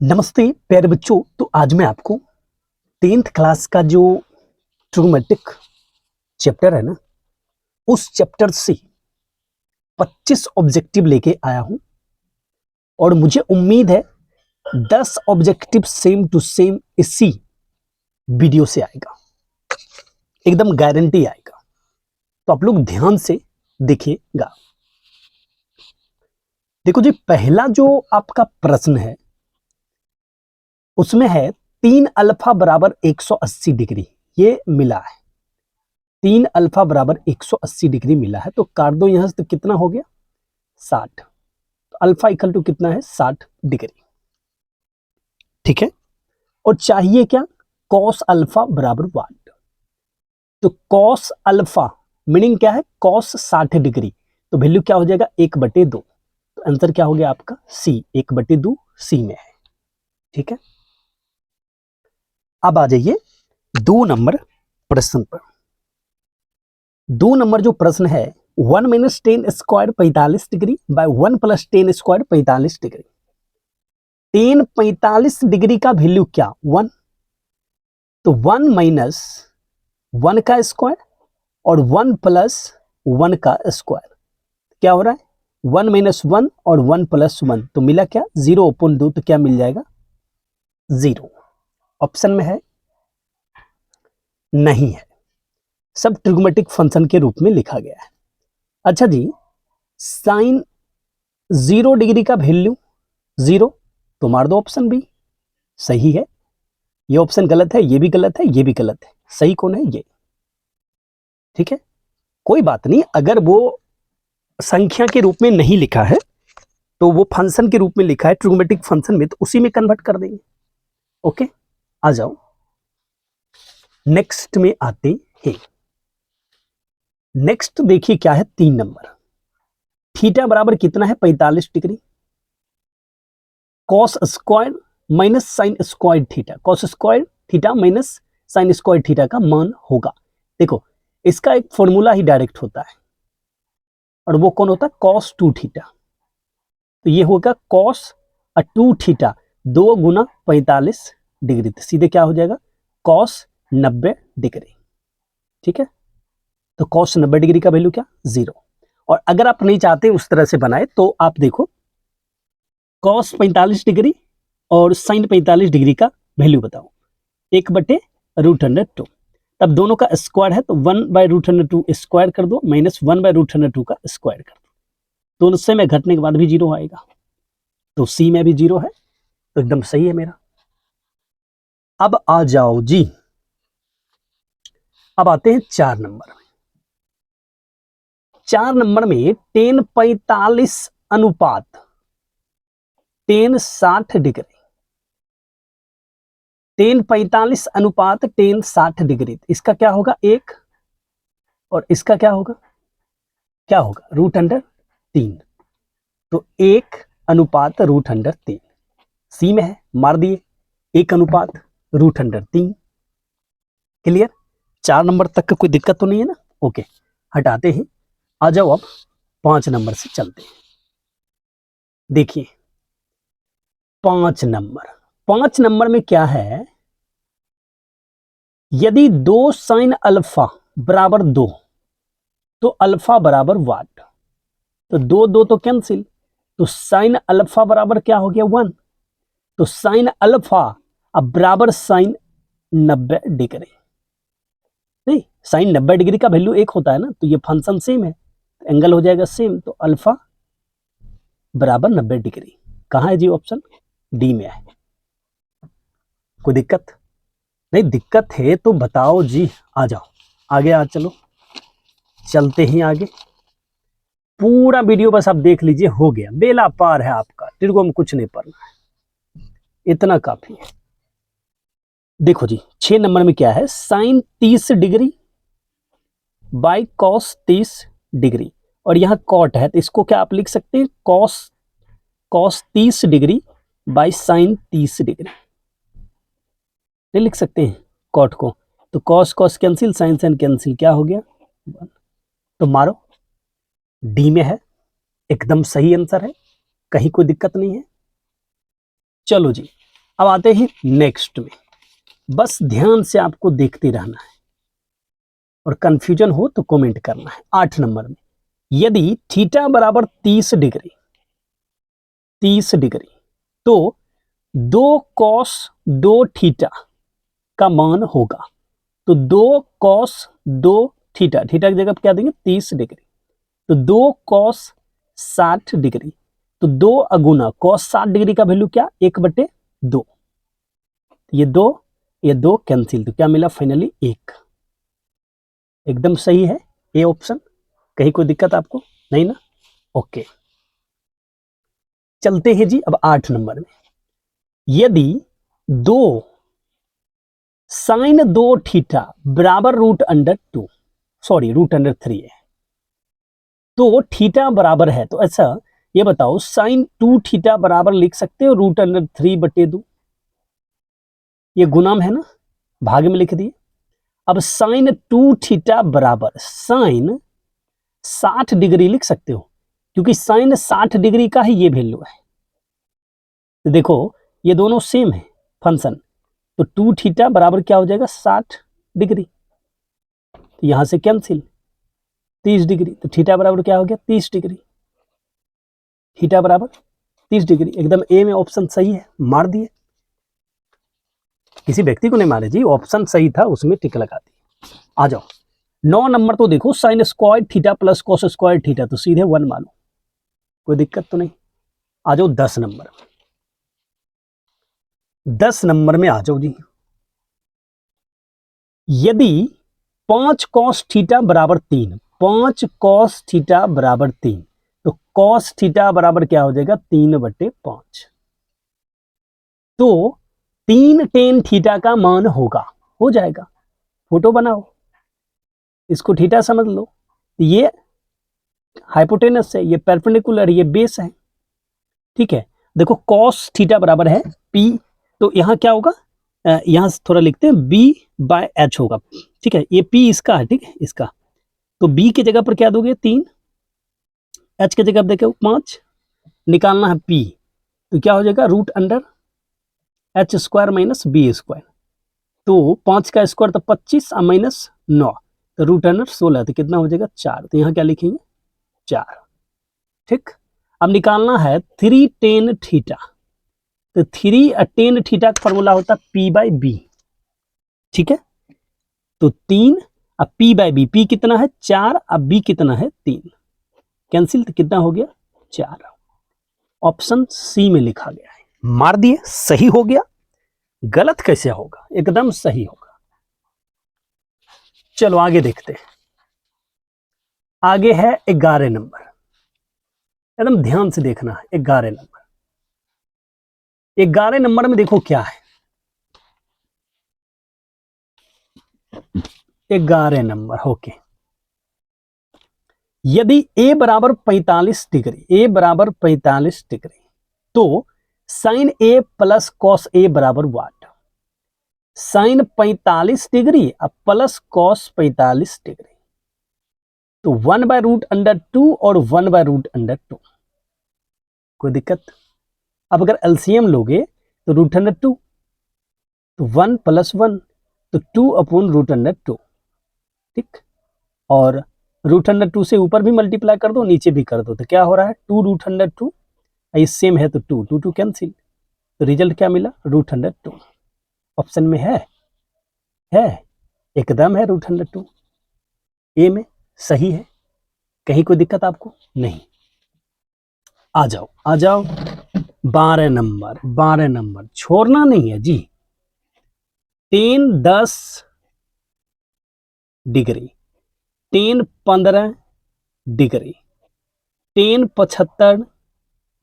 नमस्ते प्यारे बच्चों। तो आज मैं आपको 10th क्लास का जो ट्रिग्नोमेट्रिक चैप्टर है ना, उस चैप्टर से 25 ऑब्जेक्टिव लेके आया हूं और मुझे उम्मीद है 10 ऑब्जेक्टिव सेम टू सेम इसी वीडियो से आएगा, एकदम गारंटी आएगा। तो आप लोग ध्यान से देखिएगा। देखो जी, पहला जो आपका प्रश्न है उसमें है 3 अल्फा बराबर 180 डिग्री ये मिला है। 3 अल्फा बराबर 180 डिग्री मिला है, तो काट दो यहां से, तो कितना हो गया 60। तो अल्फा इक्वल टू कितना है 60 डिग्री, ठीक है। और चाहिए क्या, कॉस अल्फा बराबर 1। तो कॉस अल्फा मीनिंग क्या है, कॉस 60 डिग्री, तो वैल्यू क्या हो जाएगा 1/2। तो आंसर क्या हो गया आपका सी, 1/2 सी में है, ठीक है। अब आ जाइए 2 नंबर प्रश्न पर। 2 नंबर जो प्रश्न है 1 - 10 square 45 degree by 1 + 10 square 45 degree. 10 45 degree का वैल्यू क्या 1, तो 1 - 1 का स्क्वायर और 1 + 1 का स्क्वायर क्या हो रहा है 1 - 1 और 1 + 1, तो मिला क्या 0/2, तो क्या मिल जाएगा 0। ऑप्शन में है नहीं है, सब ट्रिग्नोमेट्रिक फंक्शन के रूप में लिखा गया है। अच्छा जी, साइन 0 डिग्री का वैल्यू 0, तो मार दो ऑप्शन बी, सही है। ये ऑप्शन गलत है, ये भी गलत है, ये भी गलत है। सही कौन है ये, ठीक है। कोई बात नहीं, अगर वो संख्या के रूप में नहीं लिखा है तो वो फंक्शन के रूप में लिखा है ट्रिग्नोमेट्रिक फंक्शन में, तो उसी में कन्वर्ट कर देंगे। ओके, आ जाओ नेक्स्ट में आते हैं। नेक्स्ट देखिए क्या है 3 नंबर। थीटा बराबर कितना है 45 degree. Cos square minus sine square theta, cos square theta minus sine square theta का मान होगा। देखो इसका एक फॉर्मूला ही डायरेक्ट होता है, और वो कौन होता है कॉस 2 थीटा। तो ये होगा कॉस 2 थीटा 2 × 45 डिग्री, तो सीधे क्या हो जाएगा कॉस 90 डिग्री, ठीक है। तो कॉस 90 डिग्री का वैल्यू क्या 0। और अगर आप नहीं चाहते उस तरह से बनाए तो आप देखो कॉस 45 डिग्री और साइन 45 डिग्री का वैल्यू बताओ 1/√2। तब दोनों का स्क्वायर है तो 1/√2 स्क्वायर कर दो माइनस 1/√2 का स्क्वायर कर दो, दोनों से में घटने के बाद भी 0 आएगा, तो सी में भी 0 है, तो एकदम सही है मेरा। अब आ जाओ जी, अब आते हैं 4 नंबर में। 4 नंबर में 10 45 अनुपात 10 60 डिग्री, 10 45 अनुपात 10 60 डिग्री, इसका क्या होगा 1 और इसका क्या होगा √3। तो 1 अनुपात √3 सी में है, मार दिए 1 अनुपात √3। क्लियर, 4 नंबर तक का कोई दिक्कत तो नहीं है ना। ओके, हटाते हैं। आ जाओ अब 5 नंबर से चलते हैं। देखिए 5 नंबर में क्या है, यदि 2 साइन अल्फा बराबर 2 तो अल्फा बराबर 1, तो 2 2 तो कैंसिल, तो साइन अल्फा बराबर क्या हो गया 1, तो साइन अल्फा अब बराबर साइन 90 डिग्री। नहीं, साइन 90 डिग्री का वैल्यू 1 होता है ना, तो ये फंक्शन सेम है, एंगल हो जाएगा सेम, तो अल्फा बराबर 90 डिग्री। कहाँ है जी ऑप्शन डी में है। कोई दिक्कत नहीं, दिक्कत है तो बताओ जी, आ जाओ आगे, आ चलो चलते ही आगे। पूरा वीडियो बस आप देख लीजिए, हो गया बेला पार है आपका, ट्रिगो में कुछ नहीं पढ़ना है, इतना काफी है। देखो जी 6 नंबर में क्या है, sine 30 degree by cos 30 degree, और यहाँ कॉट है, तो इसको क्या आप लिख सकते हैं cos 30 degree by sine 30 degree, नहीं लिख सकते हैं कॉट को, तो cos cos cancel, sine sine cancel, क्या हो गया, तो मारो डी में है, एकदम सही आंसर है, कहीं कोई दिक्कत नहीं है। चलो जी अब आते हैं नेक्स्ट में, बस ध्यान से आपको देखते रहना है और कंफ्यूजन हो तो कमेंट करना है। 8 नंबर में, यदि थीटा बराबर 30 डिग्री तो 2 cos 2 थीटा का मान होगा। तो 2 cos 2 थीटा, थीटा की जगह क्या देंगे 30 डिग्री, तो 2 cos 60 डिग्री, तो 2 अगुना cos 60 डिग्री का वैल्यू क्या 1/2, ये 2 कैंसिल, तो क्या मिला फाइनली 1। एकदम सही है ए ऑप्शन, कहीं कोई दिक्कत आपको नहीं ना? ओके, चलते हैं जी अब 8 नंबर में, यदि 2 sin 2 थीटा बराबर √2, सॉरी √3 है, तो थीटा बराबर है, तो अच्छा ये बताओ sin 2 थीटा बराबर लिख सकते हो √3/2, ये गुणाम है ना, भाग में लिख दिए। अब sin 2 थीटा बराबर sin 60 डिग्री लिख सकते हो, क्योंकि sin 60 डिग्री का ही ये वैल्यू है। तो देखो ये दोनों सेम है फंक्शन, तो 2 थीटा बराबर क्या हो जाएगा 60 डिग्री, तो यहां से कैंसिल 30 डिग्री, तो थीटा बराबर क्या हो गया 30 डिग्री, थीटा बराबर 30 डिग्री। एकदम ए में ऑप्शन सही है, मार दिए, किसी व्यक्ति को नहीं मारे जी, ऑप्शन सही था उसमें टिक लगा दी। आ जाओ 9 नंबर, तो देखो sin square theta plus cos square theta, तो सीधे 1 मानो, कोई दिक्कत तो नहीं। आ जाओ 10 नंबर, 10 नंबर में आ जाओ जी, यदि 5 cos थीटा बराबर 3, 5 cos थीटा बराबर 3, तो cos थीटा बराबर क्या हो जाएगा 3/5, तो 3 tan थीटा का मान होगा, हो जाएगा, फोटो बनाओ, इसको थीटा समझ लो, ये हाइपोटेनस है, ये परपेंडिकुलर, ये बेस है, ठीक है। देखो cos थीटा बराबर है p, तो यहां क्या होगा, यहां थोड़ा लिखते हैं b/h होगा, ठीक है, ये p इसका है, ठीक है इसका, तो b की जगह पर क्या दोगे 3, h की जगह देखो 5, निकालना है p, तो क्या हो जाएगा √h² माइनस b², तो 5 का स्क्वायर तो 25 और माइनस 9, तो √16, तो कितना हो जाएगा 4, तो यहाँ क्या लिखेंगे 4, ठीक। अब निकालना है 3 tan थीटा, तो 3 tan थीटा का फॉर्मूला होता है p/b, ठीक है, तो 3 अब p/b, p कितना है 4, अब b कितना है 3, कैंसिल, तो कितना हो गया 4, ऑप्शन सी में लिखा गया है, मार दिए, सही हो गया, गलत कैसे होगा, एकदम सही होगा। चलो आगे देखते हैं, आगे है 11 नंबर, एकदम ध्यान से देखना है 11 नंबर, 11 नंबर में देखो क्या है, 11 नंबर ओके, यदि a बराबर 45 डिग्री, a बराबर 45 डिग्री, तो sin a plus cos a बराबर वाट, sin 45 डिग्री अब प्लस cos 45 डिग्री, तो 1/√2 और 1/√2, कोई दिक्कत। अब अगर एलसीएम लोगे तो √2, तो 1 + 1, तो 2/√2, ठीक, और √2 से ऊपर भी मल्टीप्लाई कर दो, नीचे भी कर दो, तो क्या हो रहा है 2√2, ये सेम है तो 2 कैंसिल, तो रिजल्ट क्या मिला √2, ऑप्शन में है एकदम है √2, ए में सही है, कहीं कोई दिक्कत आपको नहीं। आ जाओ 12 नंबर, छोड़ना नहीं है जी, tan 10 degree, tan 15 degree, tan 75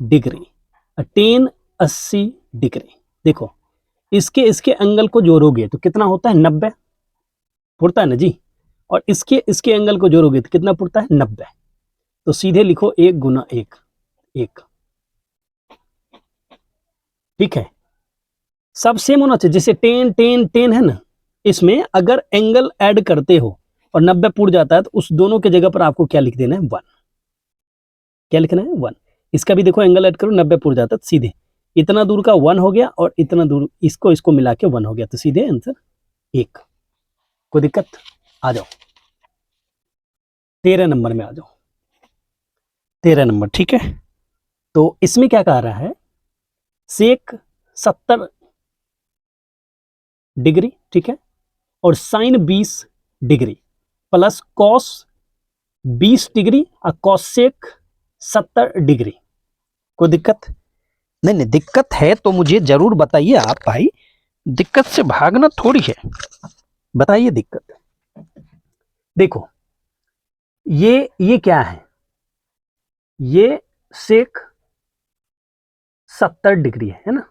degree, tan 80 degree, देखो इसके एंगल को जोड़ोगे तो कितना होता है 90, पड़ता है ना जी, और इसके एंगल को जोड़ोगे तो कितना पड़ता है 90, तो सीधे लिखो 1 × 1, ठीक है, सब सेम होना चाहिए, जैसे tan है ना, इसमें अगर एंगल ऐड करते हो और 90 पुर जाता है, तो उस दोनों के जगह पर आपको क्या लिख देना है 1, क्या लिखना है 1, इसका भी देखो एंगल ऐड करो 90 पुर जाता है, सीधे इतना दूर का 1 हो गया और इतना दूर इसको मिला के 1 हो गया, तो सीधे आंसर 1। कोई दिक्कत? आ जाओ 13 नंबर में आ जाओ। 13 नंबर, ठीक है। तो इसमें क्या कह रहा है, सेक 70 डिग्री, ठीक है, और sine 20 degree plus cos 20 degree और कॉसेक 70 डिग्री। कोई दिक्कत? नहीं नहीं, दिक्कत है तो मुझे जरूर बताइए आप भाई, दिक्कत से भागना थोड़ी है, बताइए दिक्कत। देखो ये क्या है, ये सेक 70 डिग्री है ना,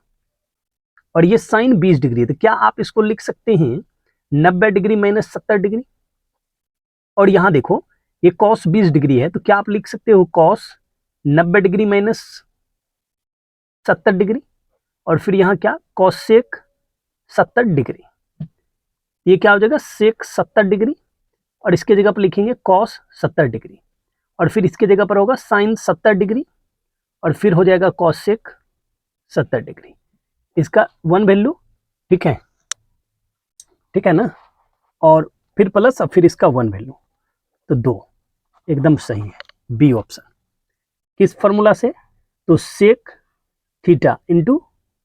और ये साइन 20 डिग्री है, तो क्या आप इसको लिख सकते हैं 90 डिग्री माइनस 70 डिग्री? और यहां देखो ये कॉस 20 डिग्री है, तो क्या आप लिख सकते हो कॉस 90 डिग्री माइनस 70 डिग्री, और फिर यहां क्या कॉस सेक 70 डिग्री, ये क्या हो जाएगा सेक 70 डिग्री, और इसके जगह पर लिखेंगे कॉस 70 डिग्री, और फिर इसके जगह पर होगा साइन 70 डिग्री, और फिर हो जाएगा कॉसेक 70 डिग्री। इसका 1 वैल्यू, ठीक है, ठीक है ना, और फिर प्लस, और फिर इसका 1 वैल्यू, तो 2 एकदम सही है, बी ऑप्शन। किस फॉर्मूला से? तो sec theta into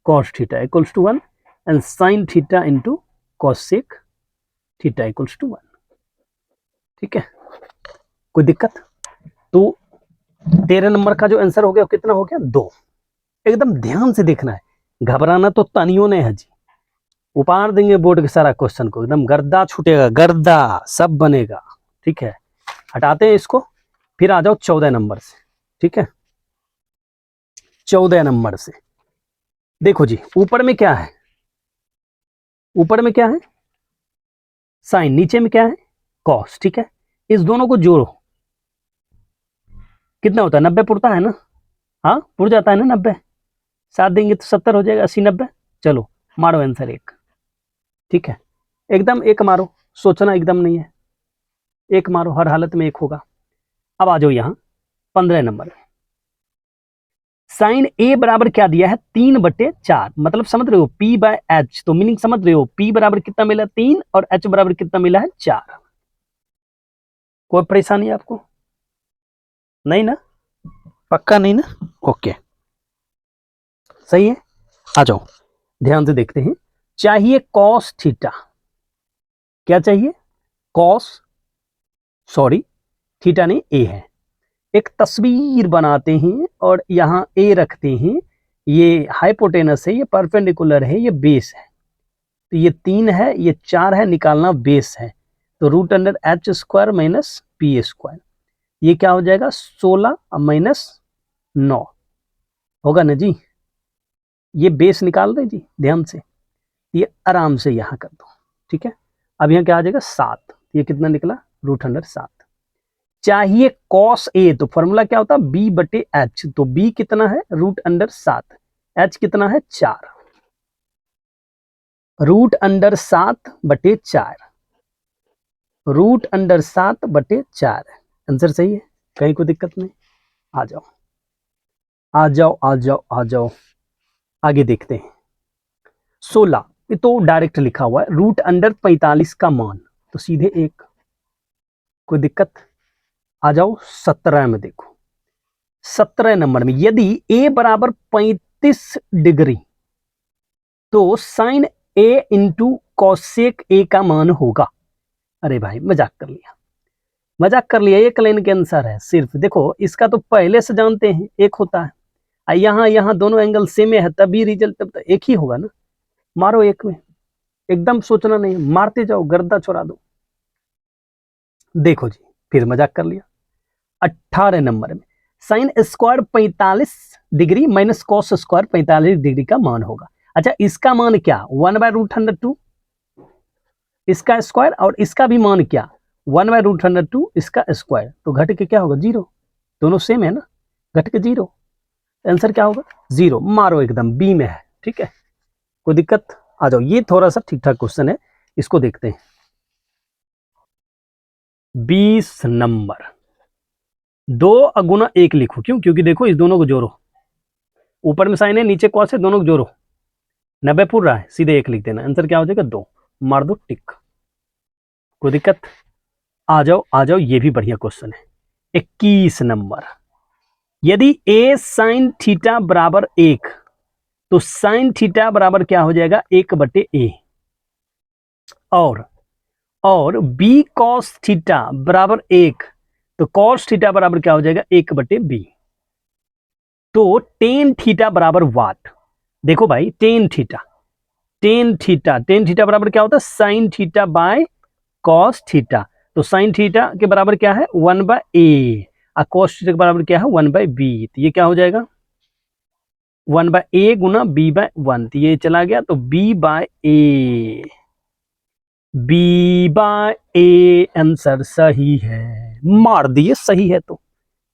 cos theta equals to 1 and sine theta into cosec theta equals to 1। ठीक है, कोई दिक्कत? तो 13 नंबर का जो आंसर हो गया कितना हो गया 2। एकदम ध्यान से देखना है, घबराना तो तनियों ने है जी, उपाड़ देंगे बोर्ड के सारा क्वेश्चन को, एकदम गर्दा छूटेगा, गर्दा सब बनेगा। ठीक है, हटाते हैं इसको, फिर आ जाओ 14 नंबर से। ठीक है, 14 नंबर से देखो जी, ऊपर में क्या है, ऊपर में क्या है साइन, नीचे में क्या है कॉस। ठीक है, इस दोनों को जोड़ो, कितना होता है 90 पुरता है ना, हाँ पुर जाता है ना 90, 7 देंगे तो 70 हो जाएगा, 80 90। चलो मारो आंसर 1। ठीक है, एकदम 1 मारो, सोचना एकदम नहीं है, 1 मारो, हर हालत में 1 होगा। अब आ जाओ यहाँ 15 नंबर, साइन ए बराबर क्या दिया है 3/4, मतलब समझ रहे हो P बाय एच, तो मीनिंग समझ रहे हो P बराबर कितना मिला 3 और H बराबर कितना मिला है 4। कोई परेशानी आपको नहीं ना, पक्का नहीं ना? ओके सही है, आ जाओ ध्यान से देखते हैं। चाहिए कॉस थीटा, क्या चाहिए कॉस, सॉरी थीटा नहीं ए है, एक तस्वीर बनाते हैं और यहां ए रखते हैं, ये हाइपोटेनस है, ये परपेंडिकुलर है, ये बेस है, तो ये 3 है, ये 4 है, निकालना बेस है, तो root under h square minus p square, ये क्या हो जाएगा 16 माइनस 9 होगा ना जी। ये बेस निकाल रहे जी ध्यान से, ये आराम से यहां कर दो। ठीक है, अब यहाँ क्या आ जाएगा 7, ये कितना निकला रूट अंडर 7। चाहिए कॉस ए, तो फॉर्मूला क्या होता है B/H, तो B कितना है रूट अंडर 7, H कितना है 4, root under 7/4, root under 7/4 answer सही है, कहीं कोई दिक्कत नहीं। आ जाओ आ जाओ आ जाओ आ जाओ, आगे देखते हैं 16, ये तो डायरेक्ट लिखा हुआ है, रूट अंडर 45 का मान, तो सीधे 1। कोई दिक्कत? आ जाओ 17 में, देखो 17 नंबर में यदि a बराबर 35 डिग्री, तो sine a into cosec a का मान होगा। अरे भाई मजाक कर लिया, मजाक कर लिया, एक लाइन के आंसर है सिर्फ। देखो इसका तो पहले से जानते हैं 1 होता है, यहाँ दोनों एंगल सेम है, तभी रिजल्ट तब एक ही होगा ना। मारो 1 में, एकदम सोचना नहीं, मारते जाओ, गर्दा छोड़ा दो। देखो जी फिर मजाक कर लिया। 18 नंबर में sine square 45 degree minus cos square 45 degree का मान होगा। अच्छा इसका मान क्या 1/√2 इसका स्क्वायर, और इसका भी मान क्या 1/√2 इसका स्क्वायर, तो घट के क्या होगा 0, दोनों सेम है ना, घट के 0, आंसर क्या होगा 0। मारो एकदम बी में है। ठीक है, कोई दिक्कत? आ जाओ, ये थोड़ा सा ठीक ठाक क्वेश्चन है, इसको देखते हैं 20 नंबर। 2 गुना 1 लिखो, क्यों? क्योंकि देखो इस दोनों को जोड़ो, ऊपर में साइन है, नीचे कॉस है, दोनों को जोड़ो, 90 पूर रहा है, सीधे 1 लिख देना, आंसर क्या हो जाएगा 2, मार दो टिक। कोई दिक्कत? आ जाओ, ये भी बढ़िया क्वेश्चन है। 21 नंबर, यदि a sin थीटा बराबर 1 तो sin थीटा बराबर क्या हो जाएगा 1/a, और b cos थीटा बराबर 1 तो cos थीटा बराबर क्या हो जाएगा 1/b। तो tan थीटा बराबर वाट, देखो भाई tan थीटा बराबर क्या होता है sin theta by cos theta. तो sin थीटा के बराबर क्या है 1/a और cos थीटा के बराबर क्या है 1/b। तो ये क्या हो जाएगा 1/a गुना b/1, तो ये चला गया, तो b/a आंसर सही है, मार दिए सही है। तो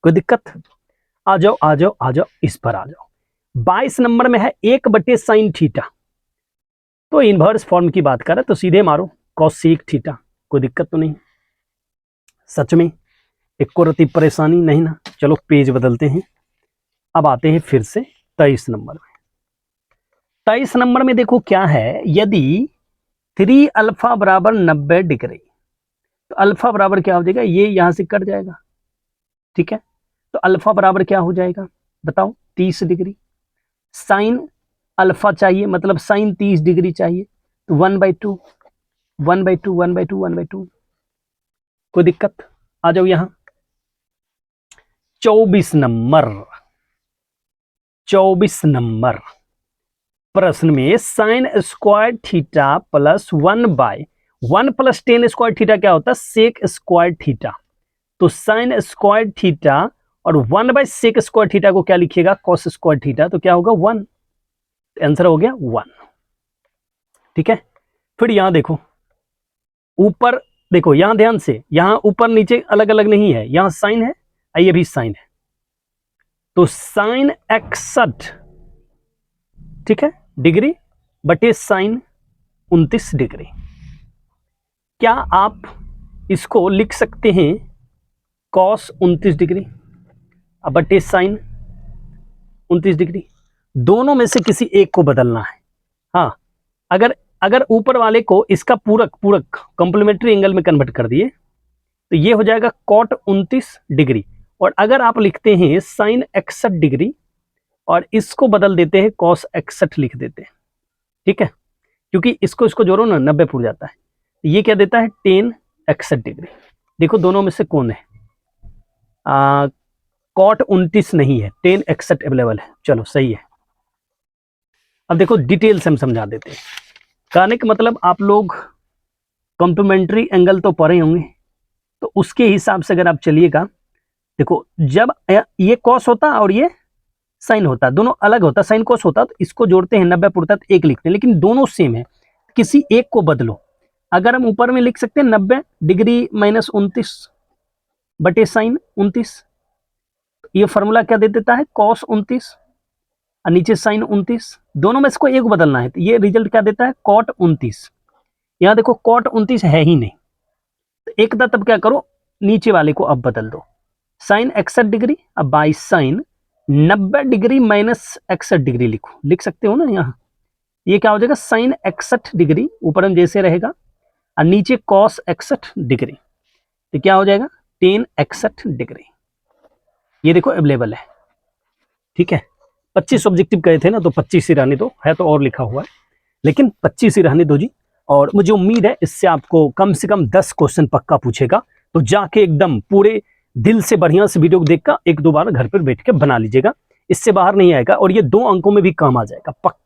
कोई दिक्कत? आ जाओ, इस पर आ जाओ। 22 नंबर में है 1/sin थीटा, तो इनवर्स फॉर्म की बात कर रहे तो सीधे मारो cos थीटा, कोई दिक्कत तो नहीं, सच में एक को रती परेशानी नहीं ना। चलो पेज बदलते हैं, अब आते हैं फिर से 23 नंबर में। 23 नंबर में देखो क्या है, यदि 3 अल्फा बराबर 90 डिग्री, तो अल्फा बराबर क्या हो जाएगा, ये यहां से कट जाएगा, ठीक है। तो अल्फा बराबर क्या हो जाएगा बताओ 30 डिग्री। साइन अल्फा चाहिए, मतलब साइन 30 डिग्री चाहिए, तो 1/2 1/2 कोई दिक्कत? आ जाओ यहां 24 नंबर प्रश्न में sine square theta plus 1/1 plus ten square theta क्या होता है सेक स्क्वायर थीटा। तो साइन स्क्वायर थीटा और 1/सेक स्क्वायर थीटा को क्या लिखिएगा कॉस स्क्वायर थीटा, तो क्या होगा 1, आंसर हो गया 1, ठीक है। फिर यहां देखो, ऊपर देखो, यहां ध्यान से, यहां ऊपर नीचे अलग अलग नहीं है, यहां साइन है, ये भी साइन है, तो साइन 61 ठीक है डिग्री बटे साइन 29 डिग्री। क्या आप इसको लिख सकते हैं कॉस 29 डिग्री बटे साइन 29 डिग्री? दोनों में से किसी एक को बदलना है। हाँ, अगर ऊपर वाले को इसका पूरक कॉम्प्लीमेंट्री एंगल में कन्वर्ट कर दिए तो ये हो जाएगा कॉट 29 डिग्री, और अगर आप लिखते हैं साइन 61 डिग्री और इसको बदल देते हैं कॉस 61 लिख देते हैं, ठीक है, क्योंकि इसको जोड़ो ना 90 पूर जाता है। ये क्या देता है टेन 61 डिग्री। देखो दोनों में से कौन है, कॉट 29 नहीं है, टेन 61 अवेलेबल है, चलो सही है। अब देखो डिटेल से हम समझा देते हैं, कहने का मतलब आप लोग कॉम्प्लीमेंट्री एंगल तो पढ़े होंगे, तो उसके हिसाब से अगर आप चलिएगा, देखो जब ये कॉस होता और ये साइन होता, दोनों अलग होता, साइन कॉस होता तो इसको जोड़ते हैं 90 पुरता तो 1 लिखते हैं, लेकिन दोनों सेम है, किसी एक को बदलो। अगर हम ऊपर में लिख सकते हैं 90 डिग्री माइनस 29 बटे साइन 29, ये फॉर्मूला क्या दे देता है कॉस 29 और नीचे साइन 29, दोनों में इसको एक बदलना है, तो ये रिजल्ट क्या देता है कॉट 29। यहां देखो कॉट 29 है ही नहीं, तो एक तब क्या करो नीचे वाले को अब बदल दो, साइन 61 डिग्री अब by sine 90 degree minus 61 degree लिख सकते हो ना यहाँ। ये क्या हो जाएगा साइन 61 डिग्री, ऊपर में जैसे रहेगा और नीचे कॉस 61 डिग्री, तो क्या हो जाएगा टेन 61 डिग्री। ये देखो अवेलेबल है, ठीक है। 25 ऑब्जेक्टिव कहे थे ना, तो 25 ही रहने दो, है तो और लिखा हुआ है, लेकिन 25 ही रहने दो जी। और मुझे उम्मीद है इससे आपको कम से कम 10 क्वेश्चन पक्का पूछेगा, तो जाके एकदम पूरे दिल से बढ़िया से वीडियो को देखकर 1-2 बार घर पर बैठ के बना लीजिएगा, इससे बाहर नहीं आएगा और ये 2 अंकों में भी काम आ जाएगा पक्का।